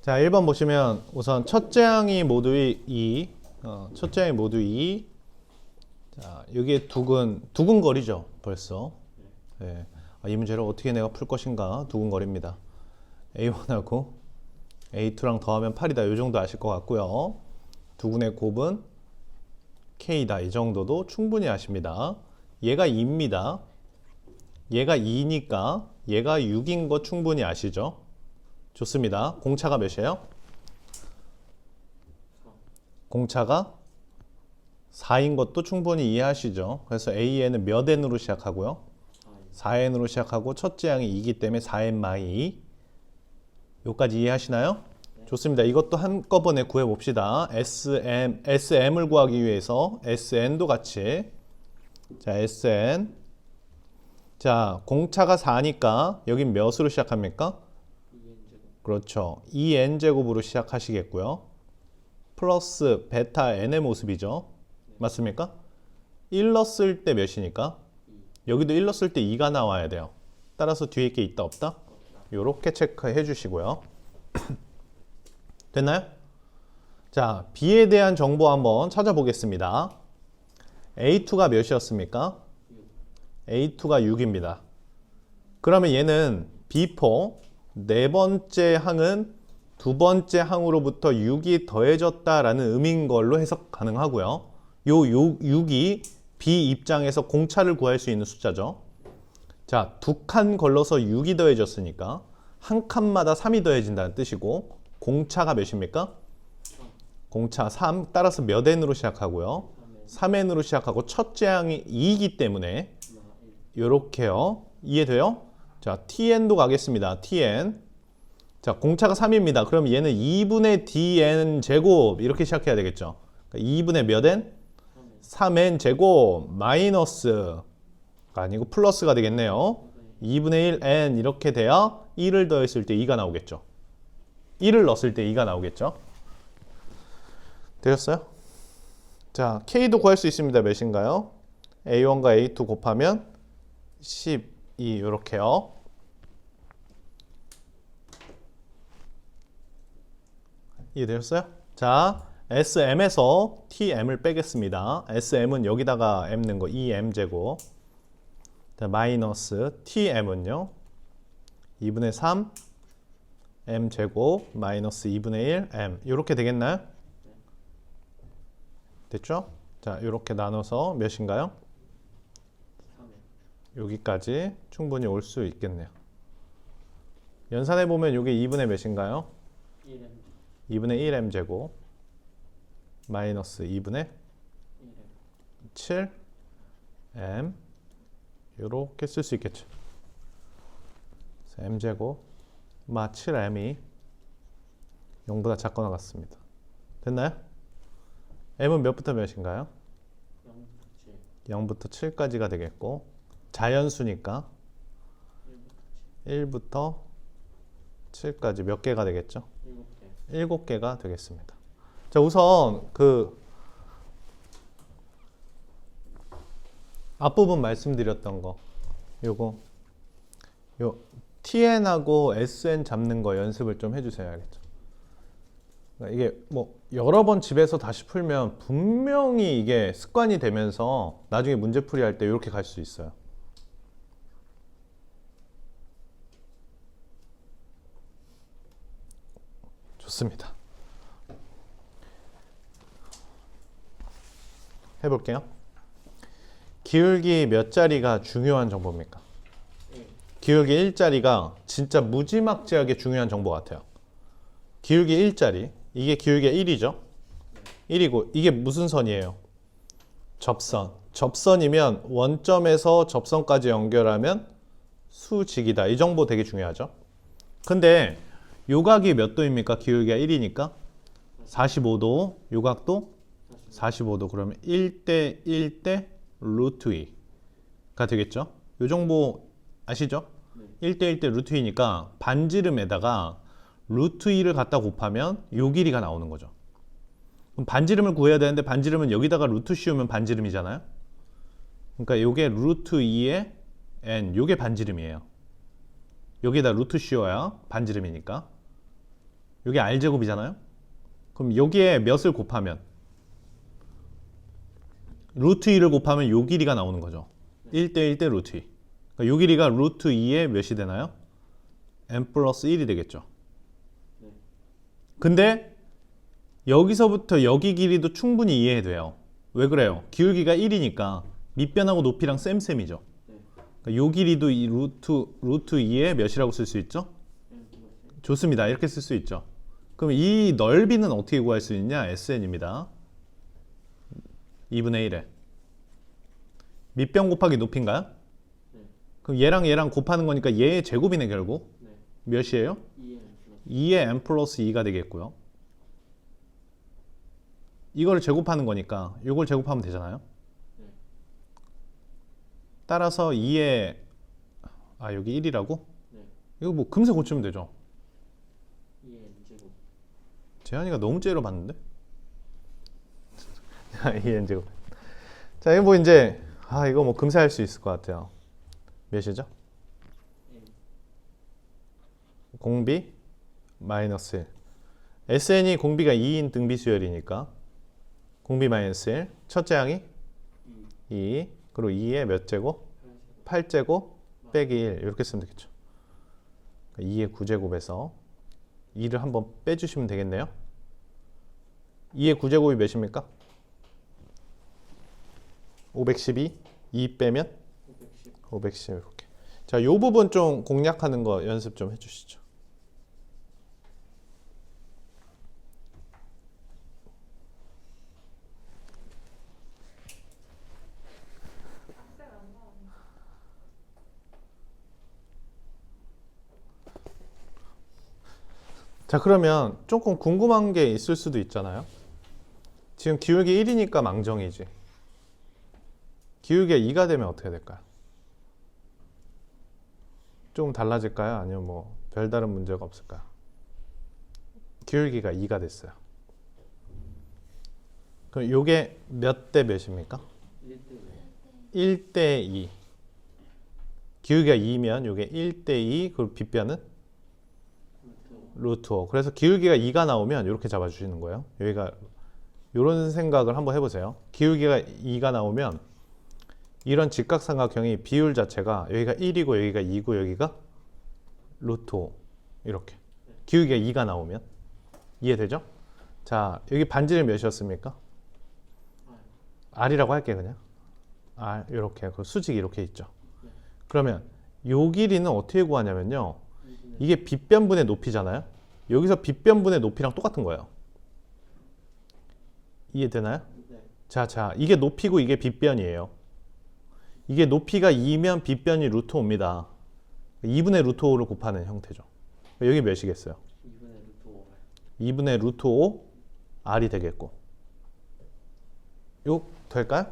자, 1번 보시면 우선 첫째 항이 모두 2, 첫째 항이 모두 2. 자, 여기에 두근거리죠, 벌써. 네. 이 문제를 어떻게 내가 풀 것인가 두근거립니다. A1하고 A2랑 더하면 8이다. 이 정도 아실 것 같고요. 두근의 곱은 K다. 이 정도도 충분히 아십니다. 얘가 2입니다. 얘가 2니까 얘가 6인 거 충분히 아시죠? 좋습니다. 공차가 몇이에요? 공차가 4인 것도 충분히 이해하시죠? 그래서 A에는 몇 n으로 시작하고요? 4n으로 시작하고 첫째 항이 2이기 때문에 4n 마이. 여기까지 이해하시나요? 좋습니다. 이것도 한꺼번에 구해봅시다. SM을 구하기 위해서 SN도 같이. 자, SN. 자, 공차가 4니까 여긴 몇으로 시작합니까? 그렇죠. 2n제곱으로 시작하시겠고요. 플러스 베타 n의 모습이죠. 맞습니까? 1 넣었을 때 몇이니까? 여기도 1 넣었을 때 2가 나와야 돼요. 따라서 뒤에 게 있다 없다? 요렇게 체크해 주시고요. 됐나요? 자, B에 대한 정보 한번 찾아보겠습니다. A2가 몇이었습니까? A2가 6입니다. 그러면 얘는 B4 네 번째 항은 두 번째 항으로부터 6이 더해졌다라는 의미인 걸로 해석 가능하고요. 요 6이 B 입장에서 공차를 구할 수 있는 숫자죠. 자, 두 칸 걸러서 6이 더해졌으니까 한 칸마다 3이 더해진다는 뜻이고 공차가 몇입니까? 공차 3. 따라서 몇 n으로 시작하고요? 3n으로 시작하고 첫째 항이 2이기 때문에 요렇게요. 이해돼요? 자, tn도 가겠습니다. tn. 자, 공차가 3입니다. 그럼 얘는 2분의 dn 제곱 이렇게 시작해야 되겠죠. 그러니까 2분의 몇 n? 3n 제곱 마이너스가 아니고 플러스가 되겠네요. 2분의 1n 이렇게 돼야 1을 더했을 때 2가 나오겠죠. 1을 넣었을 때 2가 나오겠죠. 되셨어요? 자, k도 구할 수 있습니다. 몇인가요? a1과 a2 곱하면 12 이렇게요. 이해되셨어요? 자, SM에서 TM을 빼겠습니다. SM은 여기다가 M 넣은 거 2M제곱. 자, 마이너스 TM은요. 2분의 3 M제곱 마이너스 2분의 1 M. 이렇게 되겠나요? 됐죠? 자, 이렇게 나눠서 몇인가요? 여기까지 충분히 올 수 있겠네요. 연산해 보면 이게 2분의 몇인가요? 2분의 1m 제곱 마이너스 2분의 7m 이렇게 쓸 수 있겠죠. m 제곱 마 7m이 0보다 작거나 같습니다. 됐나요? m은 몇부터 몇인가요? 0부터 7까지가 되겠고 자연수니까 1부터 7까지 몇 개가 되겠죠? 7개가 되겠습니다. 자, 우선 그 앞부분 말씀드렸던 거 요거 요 TN하고 SN 잡는 거 연습을 좀 해주셔야 알겠죠. 그러니까 이게 뭐 여러 번 집에서 다시 풀면 분명히 이게 습관이 되면서 나중에 문제풀이 할 때 이렇게 갈 수 있어요. 좋습니다. 해볼게요. 기울기 몇 자리가 중요한 정보입니까? 기울기 1자리가 진짜 무지막지하게 중요한 정보 같아요. 기울기 1자리. 이게 기울기 1이죠? 1이고 이게 무슨 선이에요? 접선. 접선이면 원점에서 접선까지 연결하면 수직이다. 이 정보 되게 중요하죠? 근데 요각이 몇 도입니까? 기울기가 1이니까 45도. 요각도 45도. 그러면 1대 1대 루트 2가 되겠죠? 요 정보 아시죠? 1대 1대 루트 2니까 반지름에다가 루트 2를 갖다 곱하면 요 길이가 나오는 거죠. 그럼 반지름을 구해야 되는데 반지름은 여기다가 루트 씌우면 반지름이잖아요. 그러니까 요게 루트 2의 n, 요게 반지름이에요. 여기다 루트 씌워야 반지름이니까. 여기 r제곱이잖아요. 그럼 여기에 몇을 곱하면 루트 2를 곱하면 요 길이가 나오는 거죠. 1대 1대 루트 2. 그러니까 요 길이가 루트 2에 몇이 되나요? n 플러스 1이 되겠죠. 근데 여기서부터 여기 길이도 충분히 이해돼요. 왜 그래요? 기울기가 1이니까 밑변하고 높이랑 쌤쌤이죠. 그러니까 요 길이도 이 루트 2에 몇이라고 쓸 수 있죠? 좋습니다. 이렇게 쓸 수 있죠. 그럼 이 넓이는 어떻게 구할 수 있냐? SN입니다. 2분의 1에 밑변 곱하기 높이인가요? 그럼 얘랑 얘랑 곱하는 거니까 얘의 제곱이네 결국. 몇이에요? 2의 n 플러스 2가 되겠고요. 이거를 제곱하는 거니까 이걸 제곱하면 되잖아요. 따라서 2의 여기 1이라고? 이거 뭐 금세 고치면 되죠. 재현이가 너무 째려 봤는데? 2n 제곱. 자, 이거 뭐 이제 이거 뭐 금세 할 수 있을 것 같아요. 몇이죠? 공비 마이너스 1. SN이 공비가 2인 등비수열이니까 공비 마이너스 1. 첫째 항이 2. 그리고 2의 몇 제곱? 8제곱 빼기 1. 이렇게 쓰면 되겠죠. 2의 9제곱에서 2를 한번 빼주시면 되겠네요. 2의 9제곱이 몇입니까? 512. 2 빼면 510 이렇게. 자, 요 부분 좀 공략하는 거 연습 좀 해주시죠. 자, 그러면 조금 궁금한 게 있을 수도 있잖아요. 지금 기울기 1이니까 망정이지. 기울기가 2가 되면 어떻게 될까요? 조금 달라질까요? 아니면 뭐 별다른 문제가 없을까요? 기울기가 2가 됐어요. 그럼 요게 몇 대 몇입니까? 1대 2. 기울기가 2면 요게 1대 2. 그리고 빗변은? 루트 5. 그래서 기울기가 2가 나오면 이렇게 잡아주시는 거예요. 여기가 이런 생각을 한번 해보세요. 기울기가 2가 나오면 이런 직각삼각형이 비율 자체가 여기가 1이고 여기가 2고 여기가 루트 5 이렇게. 기울기가 2가 나오면 이해되죠? 자, 여기 반지름 몇이었습니까? R이라고 할게 그냥. R 이렇게 그 수직이 이렇게 있죠. 그러면 요 길이는 어떻게 구하냐면요. 이게 빗변분의 높이잖아요. 여기서 빗변분의 높이랑 똑같은 거예요. 이해되나요? 자, 이게 높이고 이게 빗변이에요. 이게 높이가 2면 빗변이 루트 5입니다. 2분의 루트 5를 곱하는 형태죠. 여기 몇이겠어요? 2분의 루트 5 R이 되겠고. 요 될까요?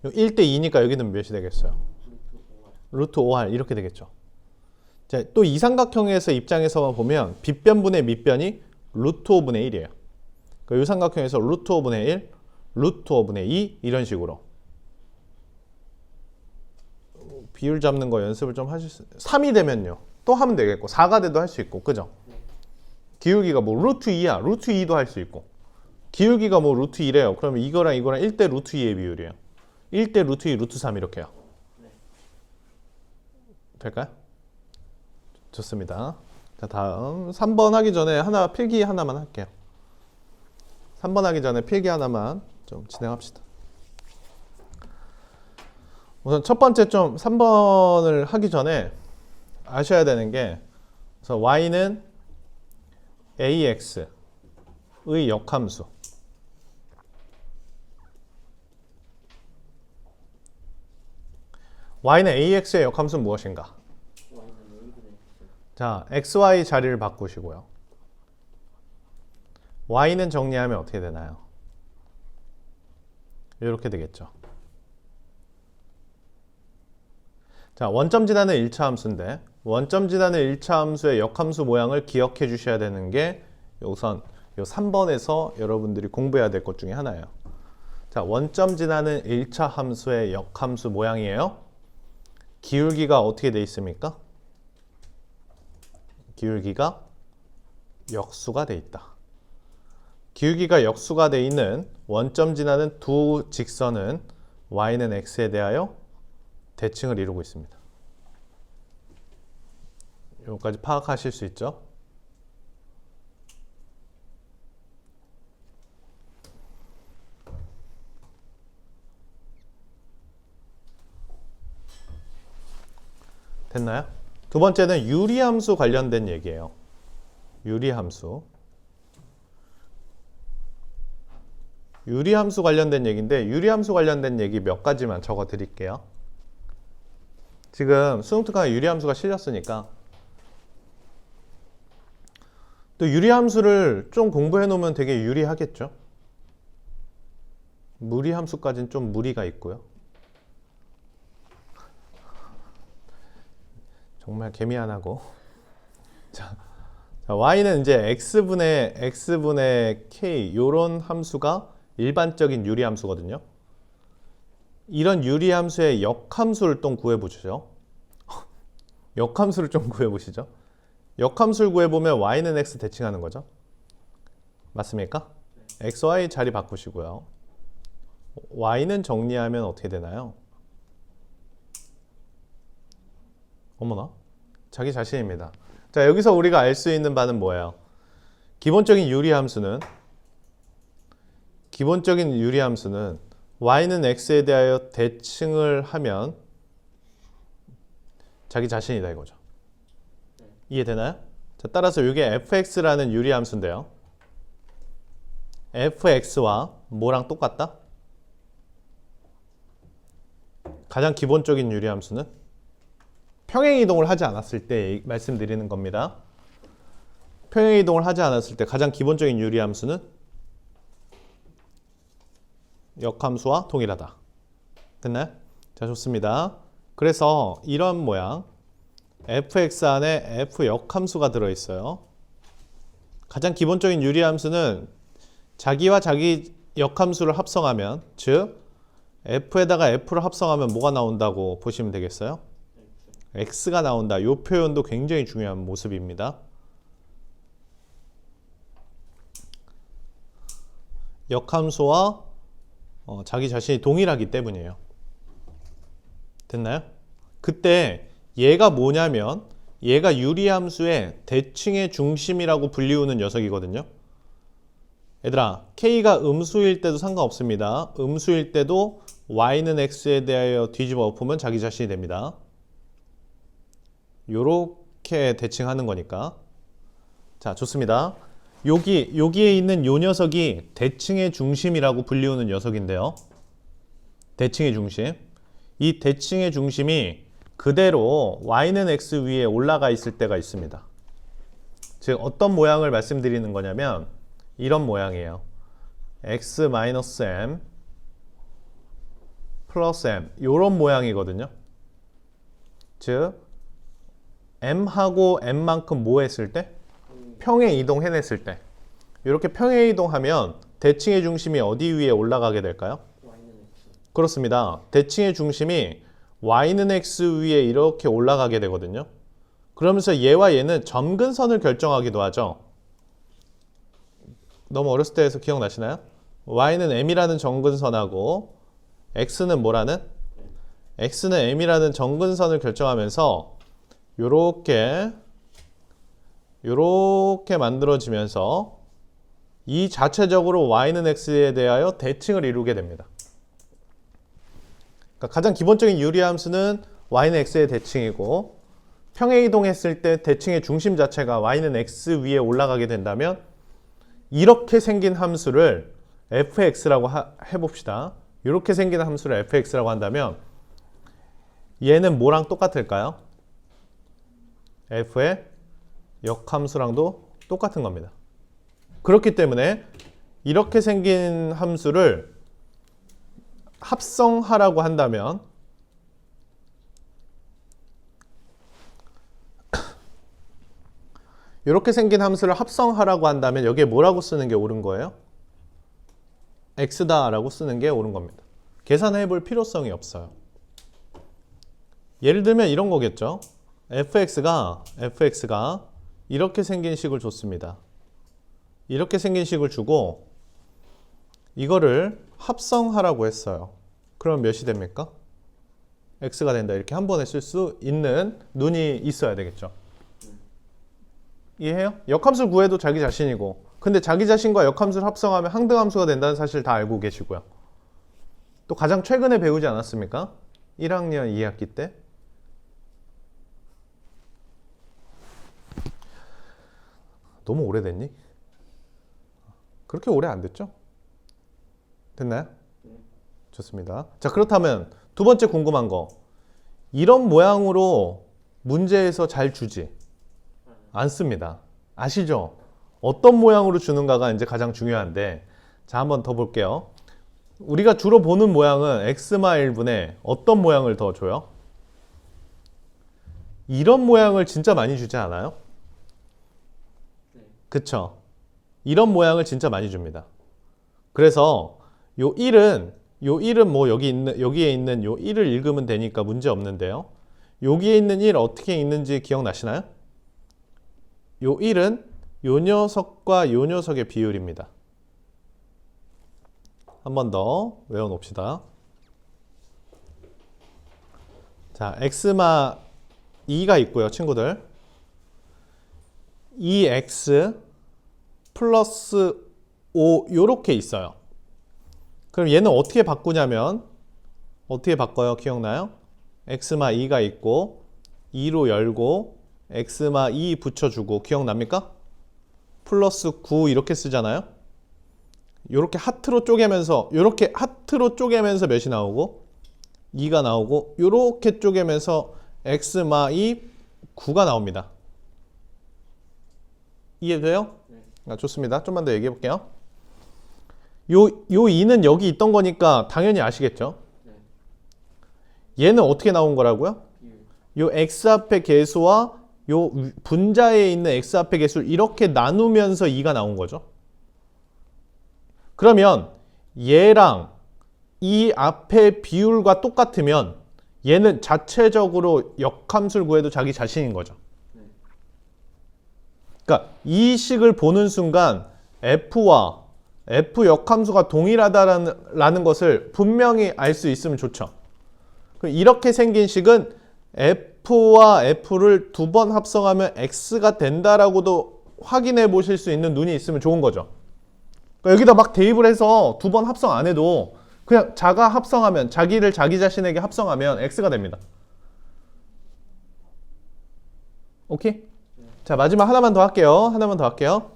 요 1대 2니까 여기는 몇이 되겠어요? 루트 5R 이렇게 되겠죠. 자, 또 이 삼각형에서 입장에서만 보면 빗변분의 밑변이 루트 5분의 1이에요. 그러니까 이 삼각형에서 루트 5분의 1, 루트 5분의 2 이런 식으로 비율 잡는 거 연습을 좀 하실 수 3이 되면요. 또 하면 되겠고 4가 돼도 할 수 있고 그죠? 기울기가 뭐 루트 2야. 루트 2도 할 수 있고 기울기가 뭐 루트 2래요. 그러면 이거랑 이거랑 1대 루트 2의 비율이에요. 1대 루트 2, 루트 3 이렇게요. 될까요? 좋습니다. 자, 다음 3번 하기 전에 필기 하나만 할게요. 3번 하기 전에 필기 하나만 좀 진행합시다. 우선 첫 번째 좀 3번을 하기 전에 아셔야 되는 게 그래서 y는 ax의 역함수 y는 ax의 역함수는 무엇인가? 자, xy 자리를 바꾸시고요. y는 정리하면 어떻게 되나요? 이렇게 되겠죠. 자, 원점 지나는 1차 함수인데 원점 지나는 1차 함수의 역함수 모양을 기억해 주셔야 되는 게 우선 요 3번에서 여러분들이 공부해야 될 것 중에 하나예요. 자, 원점 지나는 1차 함수의 역함수 모양이에요. 기울기가 어떻게 돼 있습니까? 기울기가 역수가 돼 있다. 기울기가 역수가 돼 있는 원점 지나는 두 직선은 y는 x에 대하여 대칭을 이루고 있습니다. 여기까지 파악하실 수 있죠? 됐나요? 두 번째는 유리함수 관련된 얘기예요. 유리함수. 유리함수 관련된 얘기인데 유리함수 관련된 얘기 몇 가지만 적어 드릴게요. 지금 수능특강에 유리함수가 실렸으니까 또 유리함수를 좀 공부해 놓으면 되게 유리하겠죠. 무리함수까지는 좀 무리가 있고요. 정말 개미안하고. 자, y는 이제 x분의 k 요런 함수가 일반적인 유리함수거든요. 이런 유리함수의 역함수를 좀 구해보시죠. 역함수를 좀 구해보시죠. 역함수를 구해보면 y는 x 대칭하는 거죠. 맞습니까? x, y 자리 바꾸시고요. y는 정리하면 어떻게 되나요? 어머나, 자기 자신입니다. 자, 여기서 우리가 알 수 있는 바는 뭐예요? 기본적인 유리함수는 y는 x에 대하여 대칭을 하면 자기 자신이다 이거죠. 이해되나요? 자, 따라서 이게 fx라는 유리함수인데요. fx와 뭐랑 똑같다? 가장 기본적인 유리함수는 평행이동을 하지 않았을 때 말씀드리는 겁니다. 평행이동을 하지 않았을 때 가장 기본적인 유리함수는 역함수와 동일하다. 됐나요? 자, 좋습니다. 그래서 이런 모양 fx 안에 f 역함수가 들어있어요. 가장 기본적인 유리함수는 자기와 자기 역함수를 합성하면, 즉 f에다가 f를 합성하면 뭐가 나온다고 보시면 되겠어요? x가 나온다. 이 표현도 굉장히 중요한 모습입니다. 역함수와 자기 자신이 동일하기 때문이에요. 됐나요? 그때 얘가 뭐냐면 얘가 유리함수의 대칭의 중심이라고 불리우는 녀석이거든요. 얘들아, k가 음수일 때도 상관없습니다. 음수일 때도 y는 x에 대하여 뒤집어 엎으면 자기 자신이 됩니다. 요렇게 대칭하는 거니까. 자, 좋습니다. 여기에 있는 요 녀석이 대칭의 중심이라고 불리우는 녀석인데요. 대칭의 중심. 이 대칭의 중심이 그대로 y는 x 위에 올라가 있을 때가 있습니다. 즉 어떤 모양을 말씀드리는 거냐면 이런 모양이에요. x-m 플러스 m 이런 모양이거든요. 즉 m하고 m만큼 뭐 했을 때? 평행 이동해냈을 때. 이렇게 평행 이동하면 대칭의 중심이 어디 위에 올라가게 될까요? 그렇습니다. 대칭의 중심이 y는 x 위에 이렇게 올라가게 되거든요. 그러면서 얘와 얘는 점근선을 결정하기도 하죠. 너무 어렸을 때에서 기억나시나요? y는 m이라는 점근선하고 x는 뭐라는? x는 m이라는 점근선을 결정하면서 요렇게 만들어지면서 이 자체적으로 y는 x에 대하여 대칭을 이루게 됩니다. 그러니까 가장 기본적인 유리함수는 y는 x의 대칭이고 평행이동했을 때 대칭의 중심 자체가 y는 x 위에 올라가게 된다면 이렇게 생긴 함수를 fx라고 해봅시다. 이렇게 생긴 함수를 fx라고 한다면 얘는 뭐랑 똑같을까요? f의 역함수랑도 똑같은 겁니다. 그렇기 때문에 이렇게 생긴 함수를 합성하라고 한다면 이렇게 생긴 함수를 합성하라고 한다면 여기에 뭐라고 쓰는 게 옳은 거예요? x다 라고 쓰는 게 옳은 겁니다. 계산해 볼 필요성이 없어요. 예를 들면 이런 거겠죠. fx가 이렇게 생긴 식을 줬습니다. 이렇게 생긴 식을 주고 이거를 합성하라고 했어요. 그럼 몇이 됩니까? x가 된다. 이렇게 한 번에 쓸 수 있는 눈이 있어야 되겠죠. 이해해요? 역함수를 구해도 자기 자신이고, 근데 자기 자신과 역함수를 합성하면 항등함수가 된다는 사실 다 알고 계시고요. 또 가장 최근에 배우지 않았습니까? 1학년 2학기 때. 너무 오래됐니? 그렇게 오래 안 됐죠? 됐나요? 좋습니다. 자, 그렇다면 두 번째 궁금한 거. 이런 모양으로 문제에서 잘 주지 않습니다. 아시죠? 어떤 모양으로 주는가가 이제 가장 중요한데, 자, 한번 더 볼게요. 우리가 주로 보는 모양은 x마 1분의 어떤 모양을 더 줘요? 이런 모양을 진짜 많이 주지 않아요? 그쵸? 이런 모양을 진짜 많이 줍니다. 그래서 요 1은 뭐 여기에 있는 요 1을 읽으면 되니까 문제 없는데요. 여기에 있는 1 어떻게 읽는지 기억나시나요? 요 1은 요 녀석과 요 녀석의 비율입니다. 한 번 더 외워놓읍시다. 자, x마 2가 있고요, 친구들. 2x 플러스 5 요렇게 있어요. 그럼 얘는 어떻게 바꾸냐면 어떻게 바꿔요? 기억나요? x마 2가 있고 2로 열고 x마 2 붙여주고 기억납니까? 플러스 9 이렇게 쓰잖아요. 요렇게 하트로 쪼개면서 몇이 나오고 2가 나오고 요렇게 쪼개면서 x마 2 9가 나옵니다. 이해돼요? 네. 좋습니다. 좀만 더 얘기해 볼게요. 요 2는 여기 있던 거니까 당연히 아시겠죠? 네. 얘는 어떻게 나온 거라고요? 요 x 앞의 개수와 요 분자에 있는 x 앞의 개수를 이렇게 나누면서 2가 나온 거죠. 그러면 얘랑 이 앞의 비율과 똑같으면 얘는 자체적으로 역함수를 구해도 자기 자신인 거죠. 그러니까 이 식을 보는 순간 f와 f 역함수가 동일하다라는 것을 분명히 알 수 있으면 좋죠. 이렇게 생긴 식은 f와 f를 두 번 합성하면 x가 된다라고도 확인해 보실 수 있는 눈이 있으면 좋은 거죠. 그러니까 여기다 막 대입을 해서 두 번 합성 안 해도 그냥 자가 합성하면 자기를 자기 자신에게 합성하면 x가 됩니다. 오케이? 자, 마지막 하나만 더 할게요.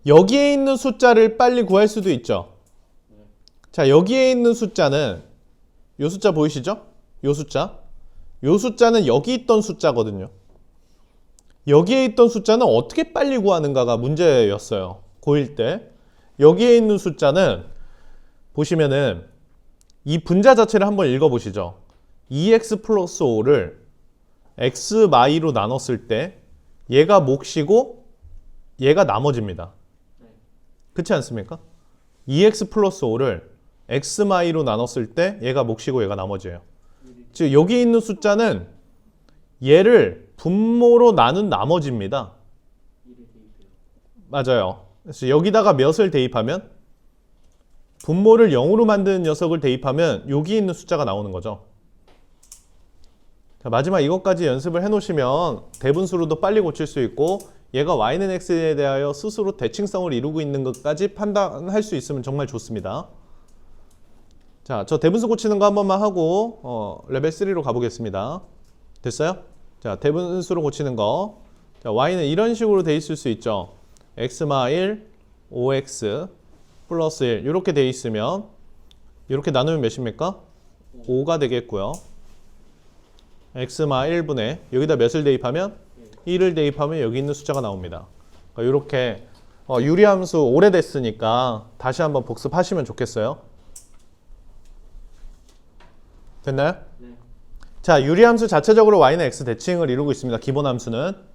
여기에 있는 숫자를 빨리 구할 수도 있죠. 자, 여기에 있는 숫자는 요 숫자 보이시죠? 요 숫자는 여기 있던 숫자거든요. 여기에 있던 숫자는 어떻게 빨리 구하는가가 문제였어요. 고1 때. 여기에 있는 숫자는 보시면은 이 분자 자체를 한번 읽어보시죠. 2x 플러스 5를 x 마이로 나눴을 때 얘가 몫이고 얘가 나머지입니다. 그렇지 않습니까? 2x 플러스 5를 x 마이로 나눴을 때 얘가 몫이고 얘가 나머지예요. 즉 여기 있는 숫자는 얘를 분모로 나눈 나머지입니다. 맞아요. 그래서 여기다가 몇을 대입하면 분모를 0으로 만드는 녀석을 대입하면 여기 있는 숫자가 나오는 거죠. 자, 마지막 이것까지 연습을 해놓으시면 대분수로도 빨리 고칠 수 있고 얘가 y는 x에 대하여 스스로 대칭성을 이루고 있는 것까지 판단할 수 있으면 정말 좋습니다. 자, 저 대분수 고치는 거 한 번만 하고 레벨 3로 가보겠습니다. 됐어요? 자, 대분수로 고치는 거. 자, y는 이런 식으로 돼 있을 수 있죠. x마 1, 5x 플러스 1 이렇게 돼 있으면 이렇게 나누면 몇입니까? 5가 되겠고요. x마 1분의 여기다 몇을 대입하면 1을 대입하면 여기 있는 숫자가 나옵니다. 그러니까 이렇게 유리함수 오래됐으니까 다시 한번 복습하시면 좋겠어요. 됐나요? 네. 자, 유리함수 자체적으로 y는 x 대칭을 이루고 있습니다. 기본 함수는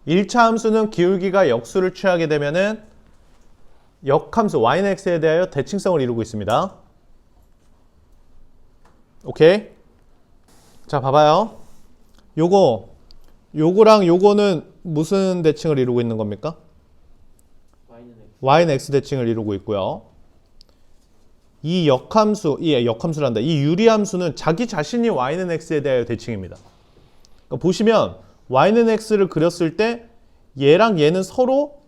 1차 함수는 기울기가 역수를 취하게 되면은 역함수 y는 x에 대하여 대칭성을 이루고 있습니다. 오케이? 자, 봐봐요. 요거랑 요거는 무슨 대칭을 이루고 있는 겁니까? y는 x 대칭을 이루고 있고요. 이 역함수란다. 이 유리함수는 자기 자신이 y는 x에 대하여 대칭입니다. 그러니까 보시면 y는 x를 그렸을 때 얘랑 얘는 서로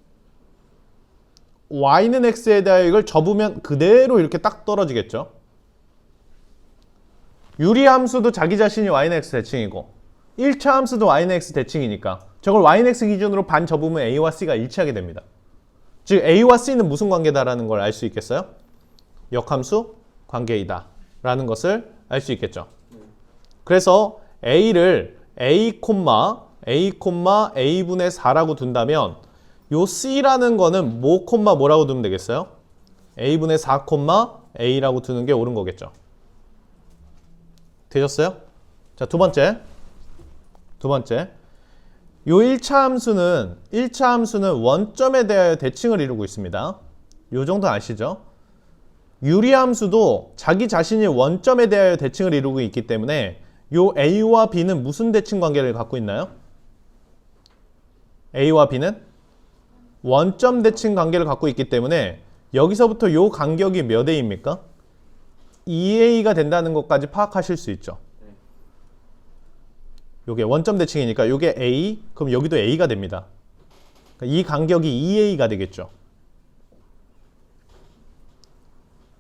y는 x에 대하여 이걸 접으면 그대로 이렇게 딱 떨어지겠죠. 유리함수도 자기 자신이 y는 x 대칭이고 1차 함수도 y는 x 대칭이니까 저걸 y는 x 기준으로 반 접으면 a와 c가 일치하게 됩니다. 즉 a와 c는 무슨 관계다라는 걸 알 수 있겠어요? 역함수 관계이다 라는 것을 알 수 있겠죠. 그래서 a를 a,a분의 4라고 둔다면 요 c라는 거는 뭐라고 두면 되겠어요? a분의 4, a라고 두는 게 옳은 거겠죠. 되셨어요? 자, 두 번째. 요 1차 함수는 원점에 대하여 대칭을 이루고 있습니다. 요 정도 아시죠? 유리함수도 자기 자신이 원점에 대하여 대칭을 이루고 있기 때문에 요 a와 b는 무슨 대칭 관계를 갖고 있나요? a와 b는 원점 대칭 관계를 갖고 있기 때문에 여기서부터 요 간격이 몇 a입니까? 2a가 된다는 것까지 파악하실 수 있죠. 요게 원점 대칭이니까 요게 a, 그럼 여기도 a가 됩니다. 그러니까 이 간격이 2a가 되겠죠.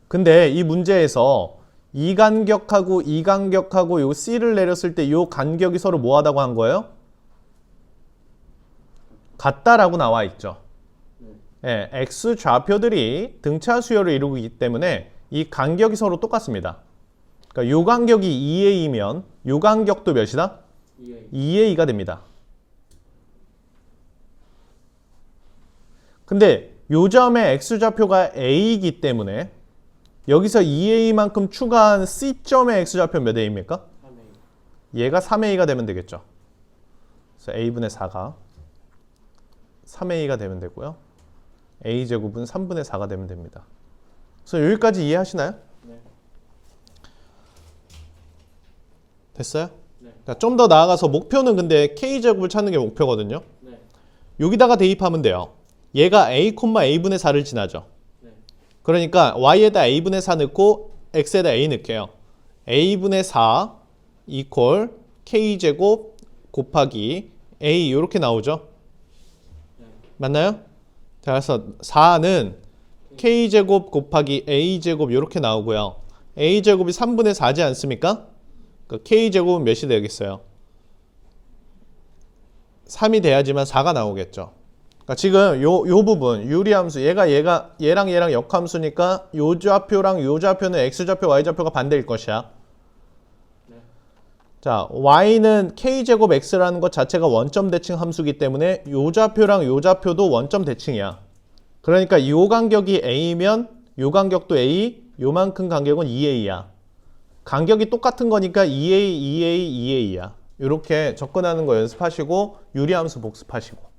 근데 이 문제에서 이 간격하고 요 c를 내렸을 때 요 간격이 서로 뭐하다고 한 거예요? 같다라고 나와 있죠. 예, x 좌표들이 등차 수열을 이루고 있기 때문에 이 간격이 서로 똑같습니다. 그러니까 요 간격이 2a이면 요 간격도 몇이다? 2a가 됩니다. 근데 요 점의 x좌표가 a이기 때문에 여기서 2a만큼 추가한 c점의 x좌표 몇 a입니까? 3a. 얘가 3a가 되면 되겠죠. 그래서 a분의 4가 3a가 되면 되고요. a제곱은 3분의 4가 되면 됩니다. 그래서 여기까지 이해하시나요? 네. 됐어요? 네. 좀 더 나아가서 목표는 근데 k제곱을 찾는 게 목표거든요. 네. 여기다가 대입하면 돼요. 얘가 a분의 4를 지나죠. 네. 그러니까 y에다 a분의 4 넣고 x에다 a 넣게요. a분의 4 이퀄 k제곱 곱하기 a 이렇게 나오죠. 네. 맞나요? 자, 그래서 4는 k제곱 곱하기 a제곱 이렇게 나오고요. a제곱이 3분의 4지 않습니까? 그러니까 k제곱은 몇이 되겠어요? 3이 돼야지만 4가 나오겠죠. 그러니까 지금 요 부분 유리함수 얘랑 얘랑 역함수니까 요 좌표랑 요 좌표는 x좌표 y좌표가 반대일 것이야. 네. 자, y는 k제곱 x라는 것 자체가 원점 대칭 함수이기 때문에 요 좌표랑 요 좌표도 원점 대칭이야. 그러니까 요 간격이 a면 요 간격도 a, 요만큼 간격은 2a야. 간격이 똑같은 거니까 2a, 2a, 2a야. 이렇게 접근하는 거 연습하시고 유리함수 복습하시고